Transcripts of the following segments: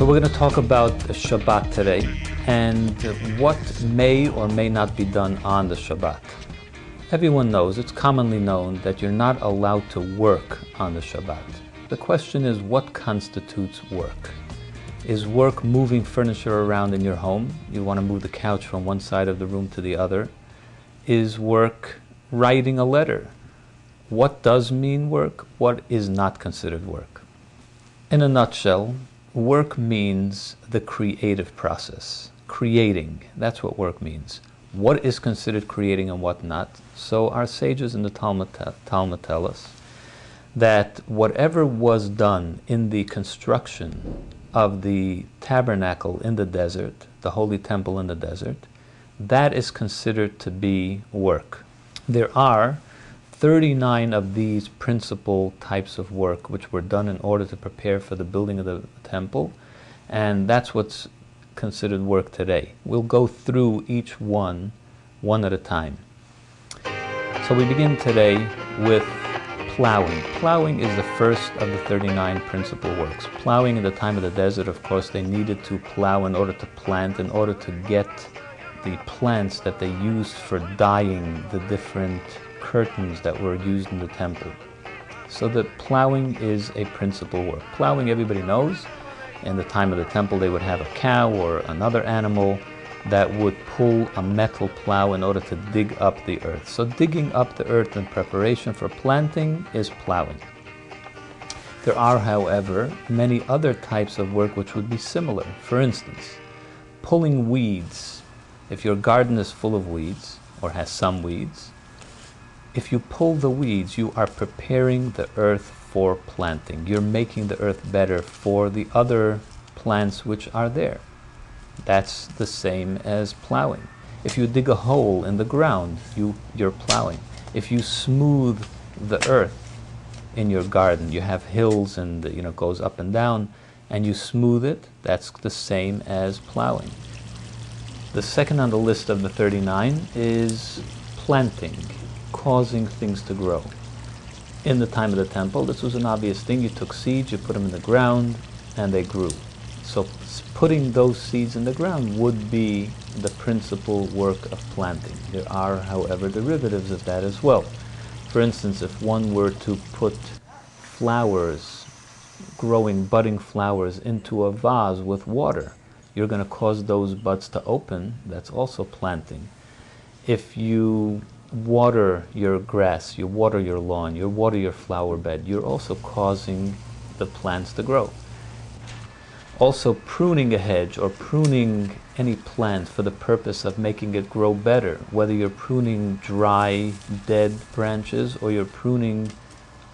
So we're going to talk about Shabbat today and what may or may not be done on the Shabbat. Everyone knows, it's commonly known, that you're not allowed to work on the Shabbat. The question is, what constitutes work? Is work moving furniture around in your home? You want to move the couch from one side of the room to the other. Is work writing a letter? What does mean work? What is not considered work? In a nutshell, work means the creative process. Creating, that's what work means. What is considered creating and what not? So our sages in the Talmud tell us that whatever was done in the construction of the tabernacle in the desert, the holy temple in the desert, that is considered to be work. There are 39 of these principal types of work which were done in order to prepare for the building of the temple, and that's what's considered work today. We'll go through each one at a time. So we begin today with plowing. Plowing is the first of the 39 principal works. Plowing in the time of the desert, of course, they needed to plow in order to plant, in order to get the plants that they used for dyeing the different curtains that were used in the temple. So the plowing is a principal work. Plowing, everybody knows, in the time of the temple they would have a cow or another animal that would pull a metal plow in order to dig up the earth. So digging up the earth in preparation for planting is plowing. There are, however, many other types of work which would be similar. For instance, pulling weeds. If your garden is full of weeds, or has some weeds, if you pull the weeds, you are preparing the earth for planting. You're making the earth better for the other plants which are there. That's the same as plowing. If you dig a hole in the ground, you're plowing. If you smooth the earth in your garden, you have hills and it goes up and down, and you smooth it, that's the same as plowing. The second on the list of the 39 is planting, causing things to grow. In the time of the temple, this was an obvious thing. You took seeds, you put them in the ground, and they grew. So putting those seeds in the ground would be the principal work of planting. There are, however, derivatives of that as well. For instance, if one were to put flowers, budding flowers, into a vase with water, you're going to cause those buds to open. That's also planting. If you water your grass, you water your lawn, you water your flower bed, you're also causing the plants to grow. Also, pruning a hedge or pruning any plant for the purpose of making it grow better, whether you're pruning dry, dead branches or you're pruning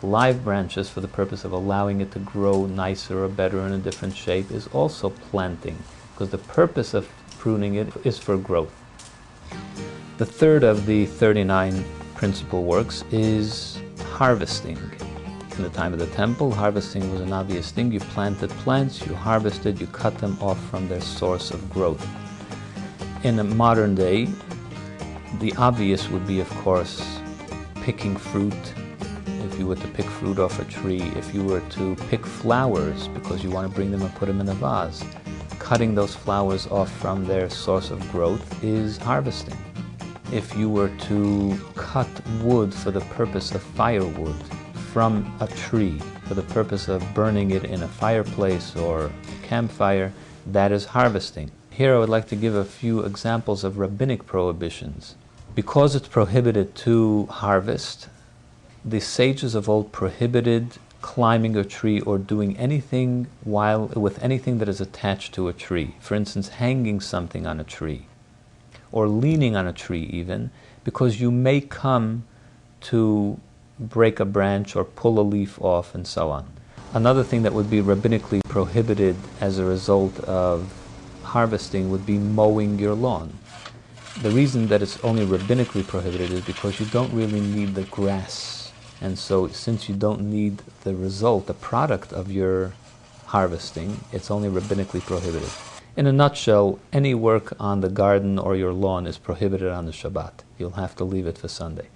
live branches for the purpose of allowing it to grow nicer or better in a different shape, is also planting, because the purpose of pruning it is for growth. The third of the 39 principal works is harvesting. In the time of the temple, harvesting was an obvious thing. You planted plants, you harvested, you cut them off from their source of growth. In a modern day, the obvious would be, of course, picking fruit. If you were to pick fruit off a tree, if you were to pick flowers because you want to bring them and put them in a vase, cutting those flowers off from their source of growth is harvesting. If you were to cut wood for the purpose of firewood from a tree, for the purpose of burning it in a fireplace or campfire, that is harvesting. Here I would like to give a few examples of rabbinic prohibitions. Because it's prohibited to harvest, the sages of old prohibited climbing a tree or doing anything with anything that is attached to a tree. For instance, hanging something on a tree, or leaning on a tree even, because you may come to break a branch or pull a leaf off and so on. Another thing that would be rabbinically prohibited as a result of harvesting would be mowing your lawn. The reason that it's only rabbinically prohibited is because you don't really need the grass, and so since you don't need the result, the product of your harvesting, it's only rabbinically prohibited. In a nutshell, any work on the garden or your lawn is prohibited on the Shabbat. You'll have to leave it for Sunday.